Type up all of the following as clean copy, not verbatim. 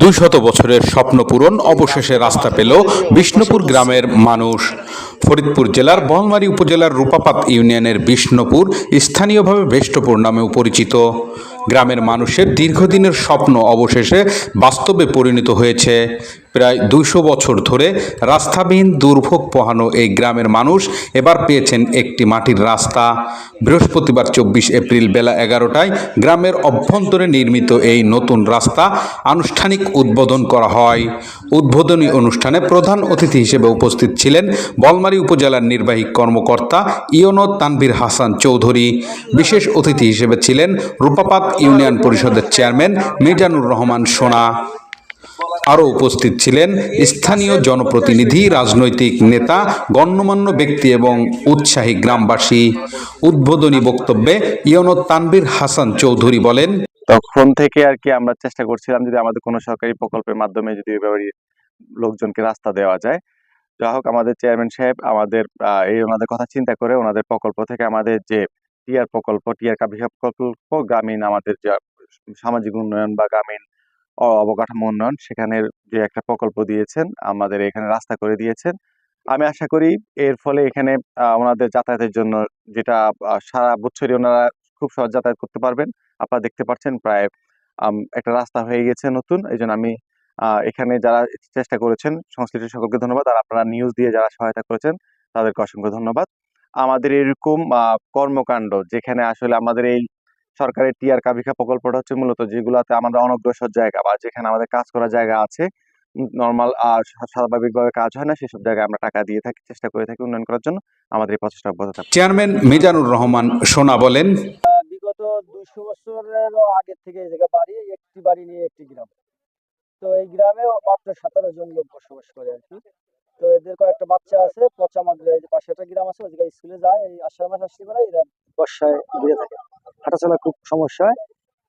200 বছরের স্বপ্ন পূরণ অবশেষে রাস্তা পেল বিষ্ণুপুর গ্রামের মানুষ। ফরিদপুর জেলার বহলমারী উপজেলার রূপাপাত ইউনিয়নের বিষ্ণুপুর স্থানীয়ভাবে বেষ্টপুর নামেও পরিচিত। গ্রামের মানুষের দীর্ঘদিনের স্বপ্ন অবশেষে বাস্তবে পরিণত হয়েছে। প্রায় 200 বছর ধরে রাস্তাবিহীন দুর্ভোগ পোহানো এই গ্রামের মানুষ এবার পেয়েছেন একটি মাটির রাস্তা। বৃহস্পতিবার 24 এপ্রিল বেলা 11টায় গ্রামের অভ্যন্তরে নির্মিত এই নতুন রাস্তা আনুষ্ঠানিক উদ্বোধন করা হয়। উদ্বোধনী অনুষ্ঠানে প্রধান অতিথি হিসেবে উপস্থিত ছিলেন বহলমারী উপজেলার নির্বাহী কর্মকর্তা ইউনুস তানভীর হাসান চৌধুরী। বিশেষ অতিথি হিসেবে ছিলেন রূপাপাত ইউনিয়ন পরিষদের চেয়ারম্যান মিজানুর রহমান সোনা। আরও উপস্থিত ছিলেন স্থানীয় জনপ্রতিনিধি, রাজনৈতিক নেতা, গণ্যমান্য ব্যক্তি এবং উৎসাহী গ্রামবাসী। উদ্বোধনী বক্তব্যে ইউনুস তানভীর হাসান চৌধুরী বলেন, তখন থেকে আর কি আমরা চেষ্টা করছিলাম যদি আমাদের কোনো সরকারি প্রকল্পের মাধ্যমে যদি লোকজনকে রাস্তা দেওয়া যায়। যা হোক, আমাদের চেয়ারম্যান সাহেব আমাদের ওনাদের কথা চিন্তা করে ওনাদের প্রকল্প থেকে আমাদের যে টিআর প্রকল্প, টিআর কাবিখা প্রকল্প, গ্রামীণ আমাদের যে সামাজিক উন্নয়ন বা গ্রামীণ অবকাঠামো উন্নয়ন, সেখানের যে একটা প্রকল্প দিয়েছেন, আমাদের এখানে রাস্তা করে দিয়েছেন। আমি আশা করি এর ফলে এখানে ওনাদের যাতায়াতের জন্য যেটা সারা বছরই ওনারা খুব সহজ যাতায়াত করতে পারবেন। আপনারা দেখতে পাচ্ছেন প্রায় একটা রাস্তা হয়ে গেছে নতুন। এই জন্য আমি এখানে যারা চেষ্টা করেছেন সংশ্লিষ্ট সকলকে ধন্যবাদ, আর আপনারা নিউজ দিয়ে যারা সহায়তা করেছেন তাদেরকে অসংখ্য ধন্যবাদ। আমাদের এরকম কর্মকাণ্ড যেখানে আসলে আমাদের এই সরকারের টিআর কাবিখা প্রকল্পটা হচ্ছে মূলত যেগুলোতে আমাদের অনগ্রসর জায়গা বা যেখানে আমাদের কাজ করার জায়গা আছে, নর্মাল স্বাভাবিকভাবে কাজ হয় না, সেসব জায়গায় আমরা টাকা দিয়ে থাকি, চেষ্টা করে থাকি উন্নয়ন করার জন্য। আমাদের এই প্রচেষ্টা অব্যাহত থাকবে। চেয়ারম্যান মিজানুর রহমান সোনা বলেন, বিগত 200 বছরের আগে থেকে এই জায়গা বাড়ি, একটি বাড়ি নিয়ে একটি গ্রাম। তো এই গ্রামে মাত্র 17 জন লোক বসবাস করে আর কি। তো এদের কয়েকটা বাচ্চা আছে, পচা মাদ্রা, এই যে পাশে একটা গ্রাম আছে, ওই জায়গায় স্কুলে যায়, এই আষাঢ় মাস আসতে পারে, এরা বর্ষায় ঘিরে থাকে, হাঁটাচলা খুব সমস্যা হয়।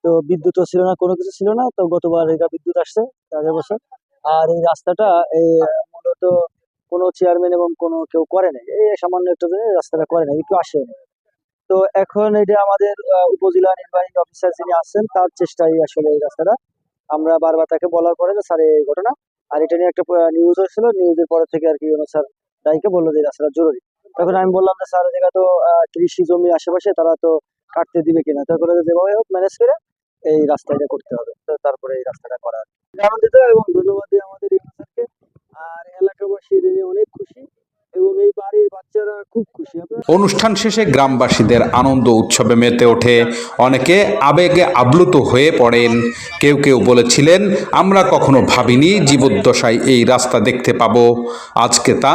তো বিদ্যুৎও ছিল না, কোনো কিছু ছিল না। তো গতবার এটা বিদ্যুৎ আসছে আগের বছর। আর এই রাস্তাটা এই মূলত কোনো চেয়ারম্যান এবং কোনো কেউ করে নাই, এই সামান্য একটু রাস্তাটা করে নাই, কেউ আসে না। তো এখন এটা আমাদের উপজেলা নির্বাহী অফিসার যিনি আছেন, তার চেষ্টাই আসলে এই রাস্তাটা। আমরা বারবার তাকে বলার পরে যে স্যার এই ঘটনা, আর এটা নিয়ে একটা নিউজ হয়েছিল, নিউজের পরে থেকে আর কি স্যার ডাইকে বললো যে এই রাস্তাটা জরুরি। তখন আমি বললাম যে স্যার জায়গা তো কৃষি জমি আশেপাশে, তারা তো কাটতে দিবে কিনা। তারপরে যেভাবে হোক ম্যানেজ করে এই রাস্তাটা করতে হবে। তো তারপরে এই রাস্তাটা করা আনন্দিত এবং ধন্যবাদ দিই আমাদের স্যারকে। আর এলাকাবাসী এটা নিয়ে অনেক খুশি এবং এই বাড়ির বাচ্চারা খুব খুশি। অনুষ্ঠান শেষে গ্রামবাসীদের আনন্দ উৎসবে মেতে ওঠে। অনেকে আবেগে আপ্লুত হয়ে পড়েন। কেউ কেউ বলেছিলেন, আমরা কখনো ভাবিনি জীবদ্দশায় এই রাস্তা দেখতে পাবো। আজকে তা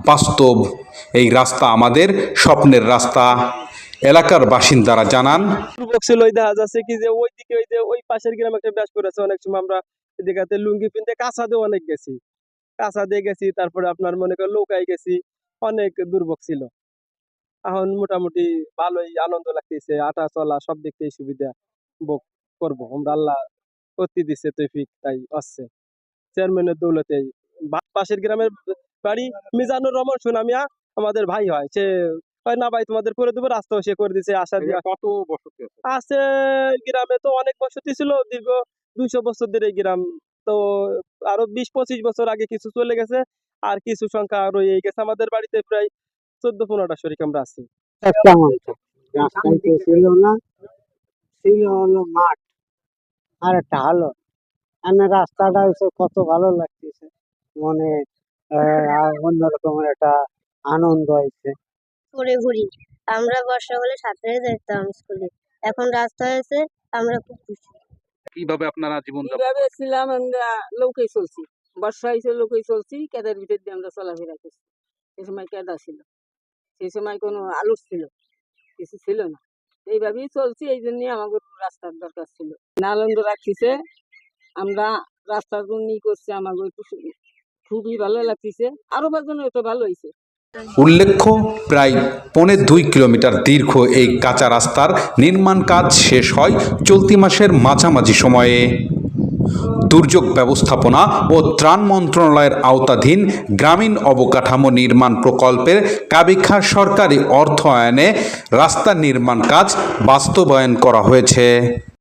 বাস্তব। এই রাস্তা আমাদের স্বপ্নের রাস্তা। এলাকার বাসিন্দারা জানান, ছিল দেখা যাচ্ছে কি যে ওইদিকে ওই যে ওই পাশের গ্রামে একটা ব্যাস করেছে, অনেক সময় আমরা এদিকে লুঙ্গি পিনতে কাঁচা দিয়ে অনেক গেছি, কাঁচা দিয়ে গেছি, তারপরে আপনার মনে করেন লোকাই গেছি, অনেক দুর্ভোগ ছিল। এখন মোটামুটি ভালোই আনন্দ লাগতেছে, হাঁটা চলা সব দিক থেকে সুবিধা ভোগ করবো আমরা। আল্লাহ করতে দিচ্ছে তৌফিক, তাই আসছে চেয়ারম্যানের দৌলতে। পাশের গ্রামের বাড়ি মিজানুর রহমান সোনা মিয়া আমাদের ভাই হয়, সে হয় না ভাই তোমাদের করে দেবো, রাস্তাও সে করে দিচ্ছে। আশা দিয়ে কত বসতি আছে গ্রামে, তো অনেক বসতি ছিল, দীর্ঘ 200 বছর ধরে এই গ্রাম। তো আরো 20-25 বছর আগে কিছু চলে গেছে, আর কিছু সংখ্যা রয়ে গেছে। আমাদের বাড়িতে প্রায় 14-15টা শরীক আমরা আছি। ছিল না, ছিল হলো মাঠ আর একটা হলো রাস্তাটা হচ্ছে কত ভালো লাগতেছে, মনে অন্যরকমের একটা আনন্দ হয়েছে। ঘুরে ঘুরি, আমরা বর্ষা হলে সাঁতরে যেতাম স্কুলে, এখন রাস্তা হয়েছে, আমরা খুব খুশি। কিভাবে আপনারা জীবন ছিলাম আমরা লোকেই চলছি, বর্ষা হয়েছে লোকেই চলছি, কেদার ভিতর দিয়ে আমরা চলাফেরা করছি। সে সময় কেদা ছিল, সেই সময় কোনো আলু ছিল, কিছু ছিল না, এইভাবেই চলছি। এই জন্যই আমাদের রাস্তার দরকার ছিল। আনন্দ রাখতেছে, আমরা রাস্তার জন্য করছি, আমাকে খুবই ভালো লাগতেছে, আরো জন্য এত ভালো হয়েছে। উল্লেখ্য, প্রায় 1.25 কিলোমিটার দীর্ঘ এই কাঁচা রাস্তার নির্মাণ কাজ শেষ হয় চলতি মাসের মাঝামাঝি সময়ে। দুর্যোগ ব্যবস্থাপনা ও ত্রাণ মন্ত্রণালয়ের আওতাধীন গ্রামীণ অবকাঠামো নির্মাণ প্রকল্পের কাবিখা সরকারি অর্থায়নে রাস্তা নির্মাণ কাজ বাস্তবায়ন করা হয়েছে।